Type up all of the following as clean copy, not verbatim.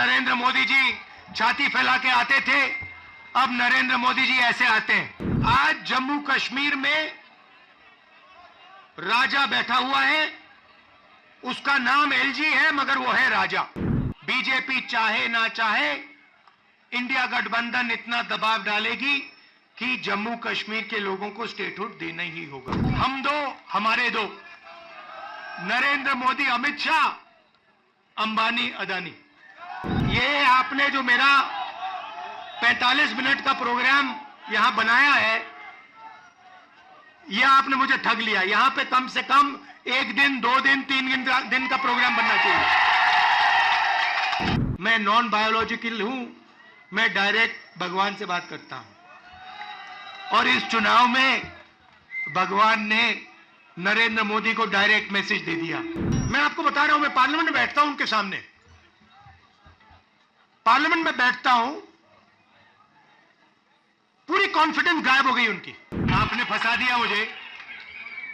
नरेंद्र मोदी जी छाती फैला के आते थे, अब नरेंद्र मोदी जी ऐसे आते हैं। आज जम्मू कश्मीर में राजा बैठा हुआ है, उसका नाम एलजी है मगर वो है राजा। बीजेपी चाहे ना चाहे, इंडिया गठबंधन इतना दबाव डालेगी कि जम्मू कश्मीर के लोगों को स्टेटहुड देना ही होगा। हम दो, हमारे दो, नरेंद्र मोदी, अमित शाह, अंबानी, अदानी। ये आपने जो मेरा 45 मिनट का प्रोग्राम यहां बनाया है, यह आपने मुझे ठग लिया। यहां पे कम से कम 1 दिन, 2 दिन, 3 दिन का प्रोग्राम बनना चाहिए। मैं नॉन बायोलॉजिकल हूं, मैं डायरेक्ट भगवान से बात करता हूं, और इस चुनाव में भगवान ने नरेंद्र मोदी को डायरेक्ट मैसेज दे दिया। मैं आपको बता रहा हूं, मैं पार्लियामेंट में बैठता हूं, उनके सामने पार्लियामेंट में बैठता हूं, पूरी कॉन्फिडेंस गायब हो गई उनकी। आपने फंसा दिया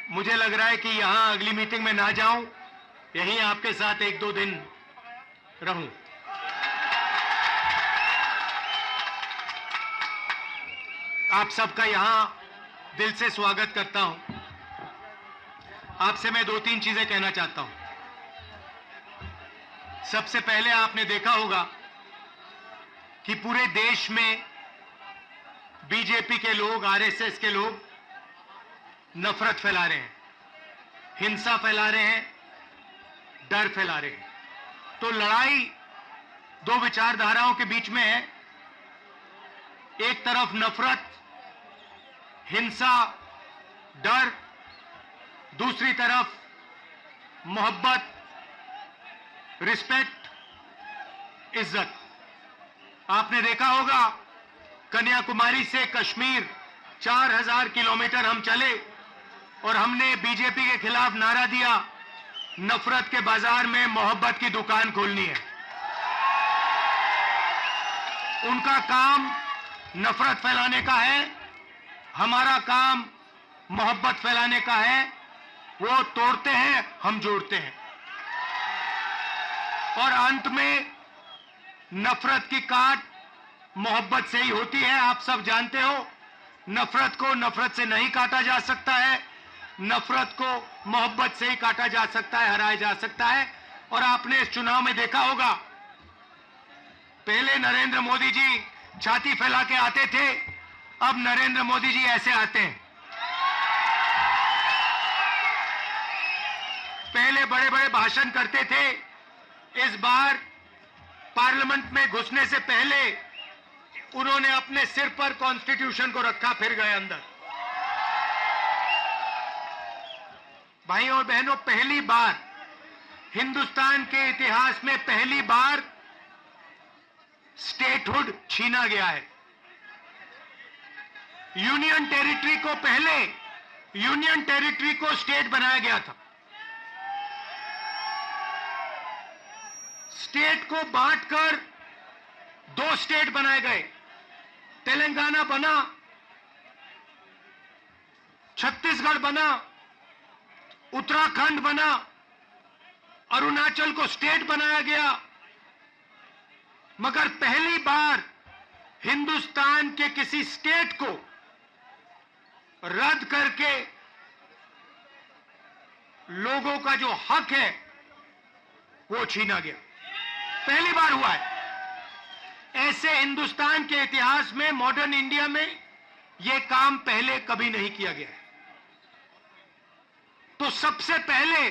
मुझे लग रहा है कि यहां अगली मीटिंग में ना जाऊं, यहीं आपके साथ 1-2 दिन रहूं। आप सबका यहां दिल से स्वागत करता हूं। आपसे मैं 2-3 चीजें कहना चाहता हूं। सबसे पहले आपने देखा होगा कि पूरे देश में बीजेपी के लोग, आरएसएस के लोग नफरत फैला रहे हैं, हिंसा फैला रहे हैं, डर फैला रहे हैं। तो लड़ाई 2 विचारधाराओं के बीच में है। एक तरफ नफरत, हिंसा, डर, दूसरी तरफ मोहब्बत, रिस्पेक्ट, इज्जत। आपने देखा होगा कन्याकुमारी से कश्मीर 4000 किलोमीटर हम चले और हमने बीजेपी के खिलाफ नारा दिया, नफरत के बाजार में मोहब्बत की दुकान खोलनी है। उनका काम नफरत फैलाने का है, हमारा काम मोहब्बत फैलाने का है। वो तोड़ते हैं, हम जोड़ते हैं, और अंत में नफरत की काट मोहब्बत से ही होती है। आप सब जानते हो, नफरत को नफरत से नहीं काटा जा सकता है, नफरत को मोहब्बत से ही काटा जा सकता है, हराया जा सकता है। और आपने इस चुनाव में देखा होगा, पहले नरेंद्र मोदी जी छाती फैला के आते थे, अब नरेंद्र मोदी जी ऐसे आते हैं। पहले बड़े बड़े भाषण करते थे, इस बार पार्लियामेंट में घुसने से पहले उन्होंने अपने सिर पर कॉन्स्टिट्यूशन को रखा, फिर गए अंदर। भाइयों और बहनों, पहली बार हिंदुस्तान के इतिहास में पहली बार स्टेटहुड छीना गया है। यूनियन टेरिटरी को पहले यूनियन टेरिटरी को स्टेट बनाया गया था। स्टेट को बांटकर 2 स्टेट बनाए गए, तेलंगाना बना, छत्तीसगढ़ बना, उत्तराखंड बना, अरुणाचल को स्टेट बनाया गया। मगर पहली बार हिंदुस्तान के किसी स्टेट को रद्द करके लोगों का जो हक है वो छीना गया। पहली बार हुआ है। ऐसे हिंदुस्तान के इतिहास में, मॉडर्न इंडिया में यह काम पहले कभी नहीं किया गया है। तो सबसे पहले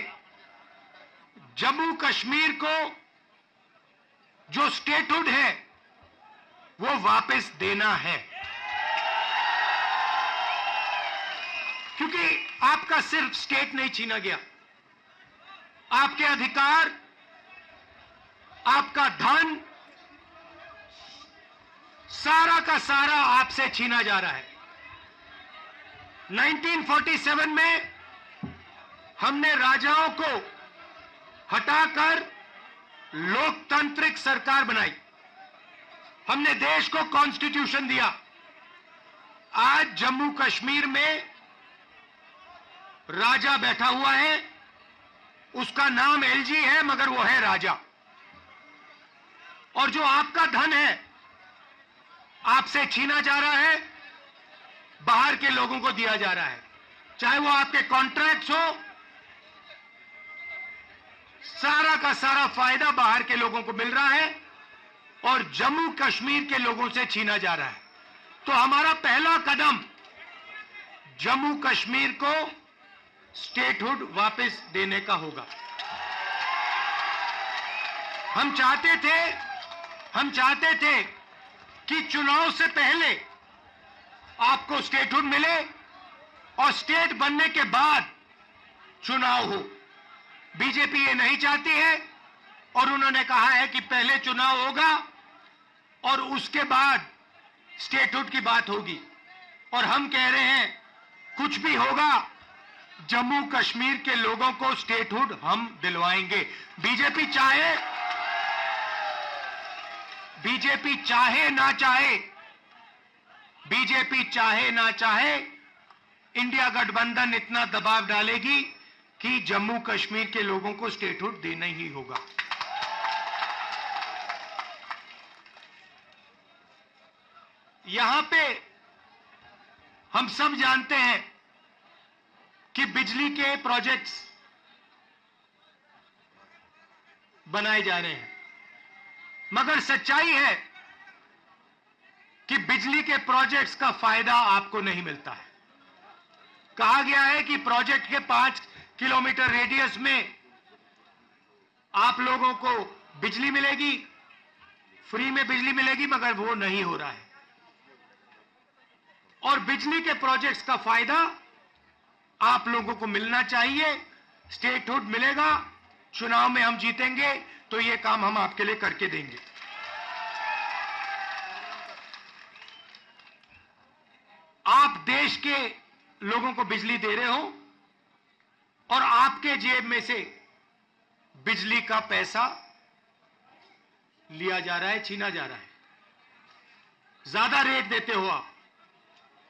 जम्मू कश्मीर को जो स्टेटहुड है वो वापस देना है, क्योंकि आपका सिर्फ स्टेट नहीं छीना गया, आपके अधिकार, आपका धन, सारा का सारा आपसे छीना जा रहा है। 1947 में हमने राजाओं को हटाकर लोकतांत्रिक सरकार बनाई, हमने देश को कॉन्स्टिट्यूशन दिया। आज जम्मू कश्मीर में राजा बैठा हुआ है, उसका नाम एलजी है मगर वो है राजा। और जो आपका धन है आपसे छीना जा रहा है, बाहर के लोगों को दिया जा रहा है, चाहे वो आपके कॉन्ट्रैक्ट्स हो, सारा का सारा फायदा बाहर के लोगों को मिल रहा है और जम्मू कश्मीर के लोगों से छीना जा रहा है। तो हमारा पहला कदम जम्मू कश्मीर को स्टेटहुड वापस देने का होगा। हम चाहते थे कि चुनाव से पहले आपको स्टेटहुड मिले और स्टेट बनने के बाद चुनाव हो। बीजेपी ये नहीं चाहती है और उन्होंने कहा है कि पहले चुनाव होगा और उसके बाद स्टेटहुड की बात होगी। और हम कह रहे हैं कुछ भी होगा, जम्मू कश्मीर के लोगों को स्टेटहुड हम दिलवाएंगे। बीजेपी चाहे ना चाहे, इंडिया गठबंधन इतना दबाव डालेगी कि जम्मू कश्मीर के लोगों को स्टेटहुड देना ही होगा। यहां पे हम सब जानते हैं कि बिजली के प्रोजेक्ट्स बनाए जा रहे हैं, मगर सच्चाई है कि बिजली के प्रोजेक्ट्स का फायदा आपको नहीं मिलता है। कहा गया है कि प्रोजेक्ट के 5 किलोमीटर रेडियस में आप लोगों को बिजली मिलेगी, फ्री में बिजली मिलेगी, मगर वो नहीं हो रहा है। और बिजली के प्रोजेक्ट्स का फायदा आप लोगों को मिलना चाहिए। स्टेटहुड मिलेगा, चुनाव में हम जीतेंगे तो ये काम हम आपके लिए करके देंगे। आप देश के लोगों को बिजली दे रहे हो और आपके जेब में से बिजली का पैसा लिया जा रहा है, छीना जा रहा है, ज्यादा रेट देते हो आप।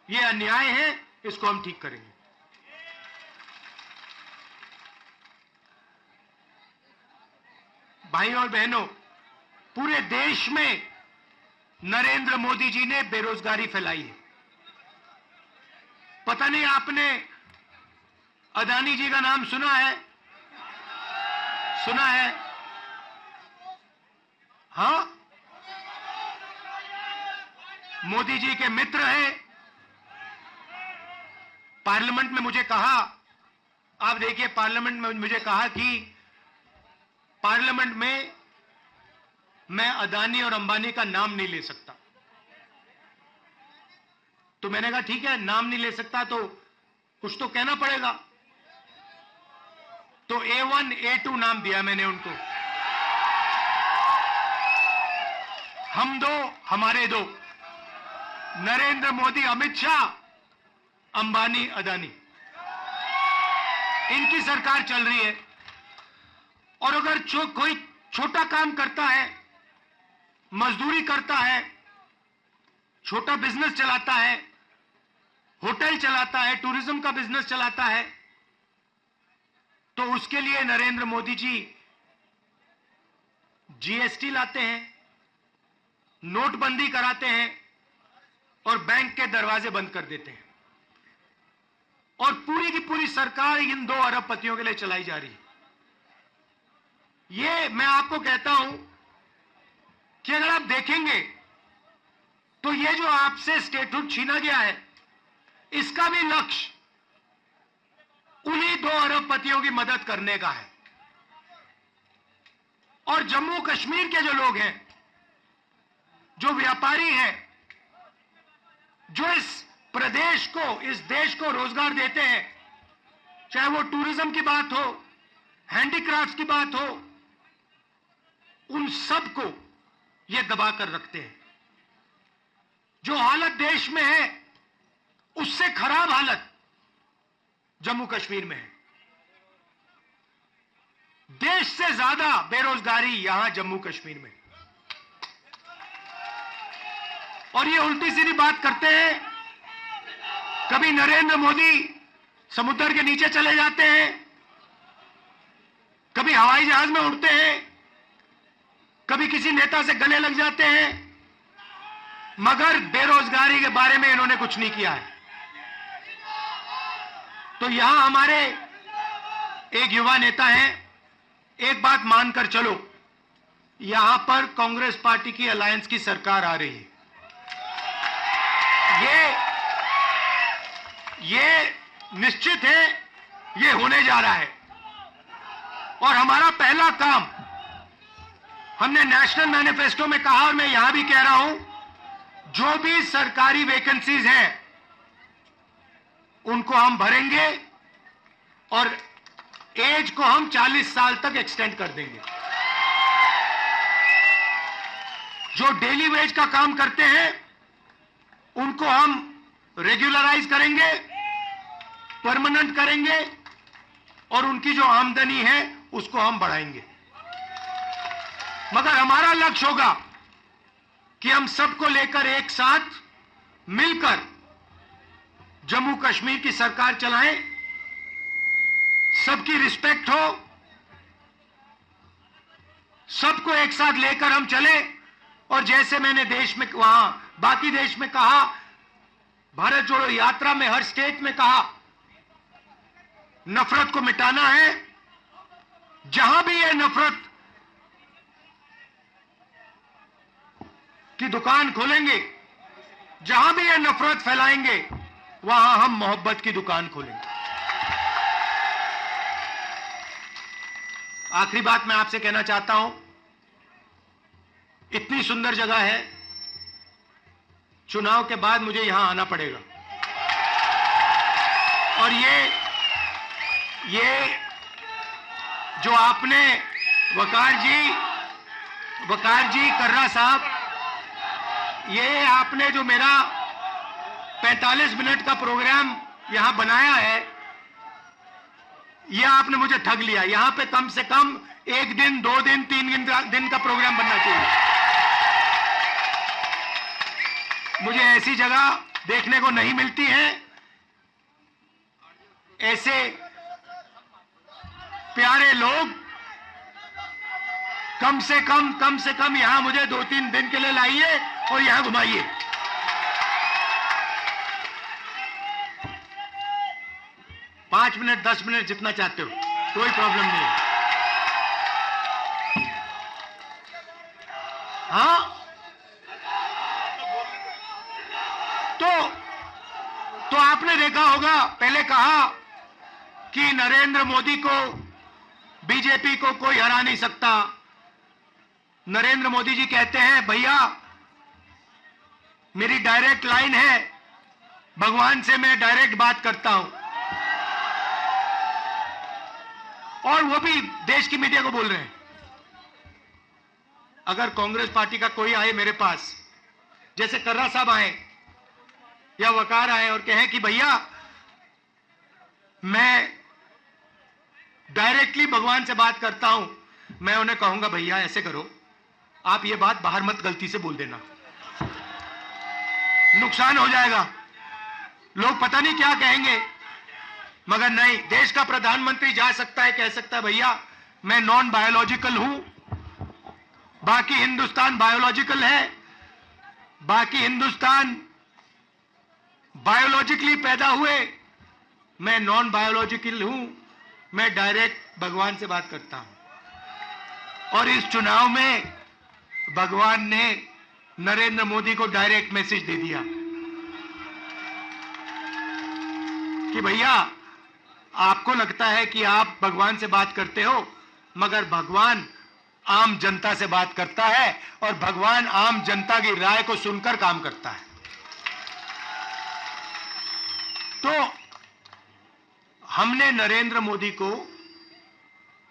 ये अन्याय है, इसको हम ठीक करेंगे। भाइयों और बहनों, पूरे देश में नरेंद्र मोदी जी ने बेरोजगारी फैलाई है। पता नहीं आपने अदानी जी का नाम सुना है? हाँ, मोदी जी के मित्र हैं। पार्लियामेंट में मुझे कहा, आप देखिए, पार्लियामेंट में मुझे कहा कि पार्लियामेंट में मैं अदानी और अंबानी का नाम नहीं ले सकता। तो मैंने कहा ठीक है, नाम नहीं ले सकता तो कुछ तो कहना पड़ेगा। तो A1 A2 नाम दिया मैंने उनको। हम दो, हमारे दो, नरेंद्र मोदी, अमित शाह, अंबानी, अदानी, इनकी सरकार चल रही है। और अगर कोई छोटा काम करता है, मजदूरी करता है, छोटा बिजनेस चलाता है, होटल चलाता है, टूरिज्म का बिजनेस चलाता है, तो उसके लिए नरेंद्र मोदी जी जीएसटी लाते हैं, नोटबंदी कराते हैं और बैंक के दरवाजे बंद कर देते हैं। और पूरी की पूरी सरकार इन 2 अरबपतियों के लिए चलाई जा रही है। ये मैं आपको कहता हूं कि अगर आप देखेंगे तो ये जो आपसे स्टेटहुड छीना गया है, इसका भी लक्ष्य उन्हीं 2 अरबपतियों की मदद करने का है। और जम्मू कश्मीर के जो लोग हैं, जो व्यापारी हैं, जो इस प्रदेश को, इस देश को रोजगार देते हैं, चाहे वो टूरिज्म की बात हो, हैंडीक्राफ्ट की बात हो, उन सबको ये दबा कर रखते हैं। जो हालत देश में है, उससे खराब हालत जम्मू कश्मीर में है। देश से ज्यादा बेरोजगारी यहां जम्मू कश्मीर में। और ये उल्टी सीधी बात करते हैं। कभी नरेंद्र मोदी समुद्र के नीचे चले जाते हैं, कभी हवाई जहाज में उड़ते हैं, कभी किसी नेता से गले लग जाते हैं, मगर बेरोजगारी के बारे में इन्होंने कुछ नहीं किया है। तो यहां हमारे एक युवा नेता हैं, एक बात मानकर चलो, यहां पर कांग्रेस पार्टी की अलायंस की सरकार आ रही है। ये निश्चित है, ये होने जा रहा है। और हमारा पहला काम, हमने नेशनल मैनिफेस्टो में कहा और मैं यहां भी कह रहा हूं, जो भी सरकारी वैकेंसीज हैं उनको हम भरेंगे और एज को हम 40 साल तक एक्सटेंड कर देंगे। जो डेली वेज का काम करते हैं उनको हम रेगुलराइज करेंगे, परमानेंट करेंगे और उनकी जो आमदनी है उसको हम बढ़ाएंगे। मगर हमारा लक्ष्य होगा कि हम सबको लेकर एक साथ मिलकर जम्मू कश्मीर की सरकार चलाएं, सबकी रिस्पेक्ट हो, सबको एक साथ लेकर हम चले। और जैसे मैंने देश में वहां बाकी देश में कहा, भारत जोड़ो यात्रा में हर स्टेट में कहा, नफरत को मिटाना है। जहां भी ये नफरत की दुकान खोलेंगे, जहां भी ये नफरत फैलाएंगे, वहां हम मोहब्बत की दुकान खोलेंगे। आखिरी बात मैं आपसे कहना चाहता हूं, इतनी सुंदर जगह है, चुनाव के बाद मुझे यहां आना पड़ेगा। और ये जो आपने वकार जी कर्रा साहब, ये आपने जो मेरा 45 मिनट का प्रोग्राम यहां बनाया है, यह आपने मुझे ठग लिया। यहां पे कम से कम 1 दिन, 2 दिन, 3 दिन का प्रोग्राम बनना चाहिए। मुझे ऐसी जगह देखने को नहीं मिलती है, ऐसे प्यारे लोग। कम से कम यहां मुझे 2-3 दिन के लिए लाइए और यहां घुमाइए। पांच मिनट, 10 मिनट, जितना चाहते हो, कोई प्रॉब्लम नहीं है। हाँ, तो आपने देखा होगा, पहले कहा कि नरेंद्र मोदी को, बीजेपी को कोई हरा नहीं सकता। नरेंद्र मोदी जी कहते हैं, भैया मेरी डायरेक्ट लाइन है, भगवान से मैं डायरेक्ट बात करता हूं। और वो भी देश की मीडिया को बोल रहे हैं। अगर कांग्रेस पार्टी का कोई आए मेरे पास, जैसे कर्रा साहब आए या वकार आए और कहें कि भैया मैं डायरेक्टली भगवान से बात करता हूं, मैं उन्हें कहूंगा, भैया ऐसे करो, आप ये बात बाहर मत गलती से बोल देना, नुकसान हो जाएगा, लोग पता नहीं क्या कहेंगे। मगर नहीं, देश का प्रधानमंत्री जा सकता है, कह सकता है, भैया मैं नॉन बायोलॉजिकल हूं, बाकी हिंदुस्तान बायोलॉजिकल है, बाकी हिंदुस्तान बायोलॉजिकली पैदा हुए, मैं नॉन बायोलॉजिकल हूं, मैं डायरेक्ट भगवान से बात करता हूं। और इस चुनाव में भगवान ने नरेंद्र मोदी को डायरेक्ट मैसेज दे दिया कि भैया आपको लगता है कि आप भगवान से बात करते हो, मगर भगवान आम जनता से बात करता है और भगवान आम जनता की राय को सुनकर काम करता है। तो हमने नरेंद्र मोदी को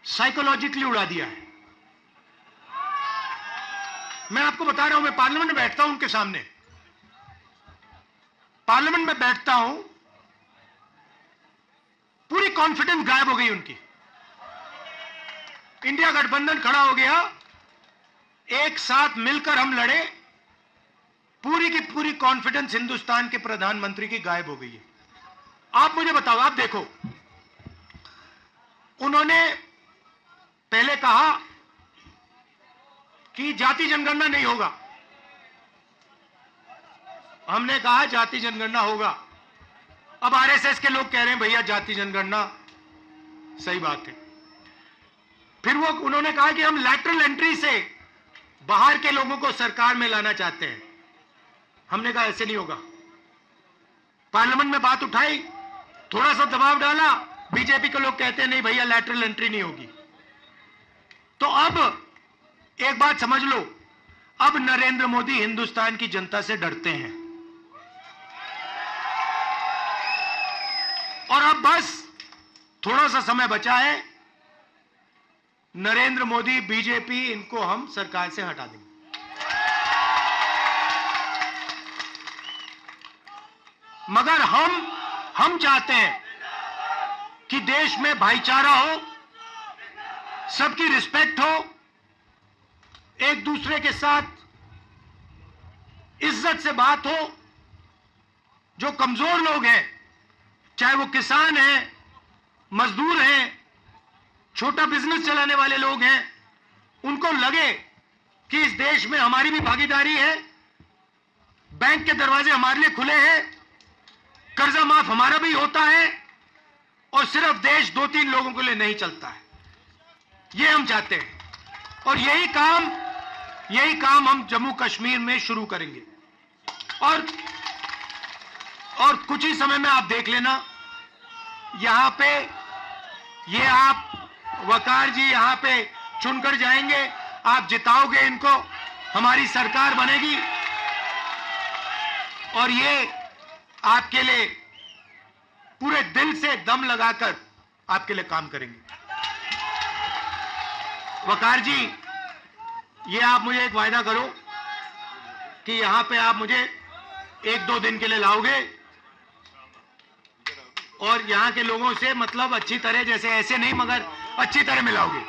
साइकोलॉजिकली उड़ा दिया है। मैं आपको बता रहा हूं, मैं पार्लियामेंट में बैठता हूं, उनके सामने पार्लियामेंट में बैठता हूं, पूरी कॉन्फिडेंस गायब हो गई उनकी। इंडिया गठबंधन खड़ा हो गया, एक साथ मिलकर हम लड़े, पूरी की पूरी कॉन्फिडेंस हिंदुस्तान के प्रधानमंत्री की गायब हो गई है। आप मुझे बताओ, आप देखो, उन्होंने पहले कहा कि जाति जनगणना नहीं होगा। हमने कहा जाति जनगणना होगा। अब आरएसएस के लोग कह रहे हैं भैया जाति जनगणना सही बात है। फिर वो उन्होंने कहा कि हम लैटरल एंट्री से बाहर के लोगों को सरकार में लाना चाहते हैं। हमने कहा ऐसे नहीं होगा। पार्लियामेंट में बात उठाई, थोड़ा सा दबाव डाला, बीजेपी के लोग कहते हैं नहीं भैया लैटरल एंट्री नहीं होगी। तो अब एक बात समझ लो, अब नरेंद्र मोदी हिंदुस्तान की जनता से डरते हैं और अब बस थोड़ा सा समय बचा है। नरेंद्र मोदी, बीजेपी, इनको हम सरकार से हटा देंगे। मगर हम चाहते हैं कि देश में भाईचारा हो, सबकी रिस्पेक्ट हो, एक दूसरे के साथ इज्जत से बात हो। जो कमजोर लोग हैं, चाहे वो किसान हैं, मजदूर हैं, छोटा बिजनेस चलाने वाले लोग हैं, उनको लगे कि इस देश में हमारी भी भागीदारी है, बैंक के दरवाजे हमारे लिए खुले हैं, कर्जा माफ हमारा भी होता है और सिर्फ देश 2-3 लोगों के लिए नहीं चलता है। ये हम चाहते हैं और यही काम हम जम्मू कश्मीर में शुरू करेंगे। और कुछ ही समय में आप देख लेना, यहां पे ये आप वकार जी यहां पे चुनकर जाएंगे, आप जिताओगे इनको, हमारी सरकार बनेगी और ये आपके लिए पूरे दिल से दम लगाकर आपके लिए काम करेंगे। वकार जी, ये आप मुझे एक वायदा करो कि यहां पे आप मुझे 1-2 दिन के लिए लाओगे और यहां के लोगों से मतलब अच्छी तरह, जैसे ऐसे नहीं मगर अच्छी तरह मिलाओगे।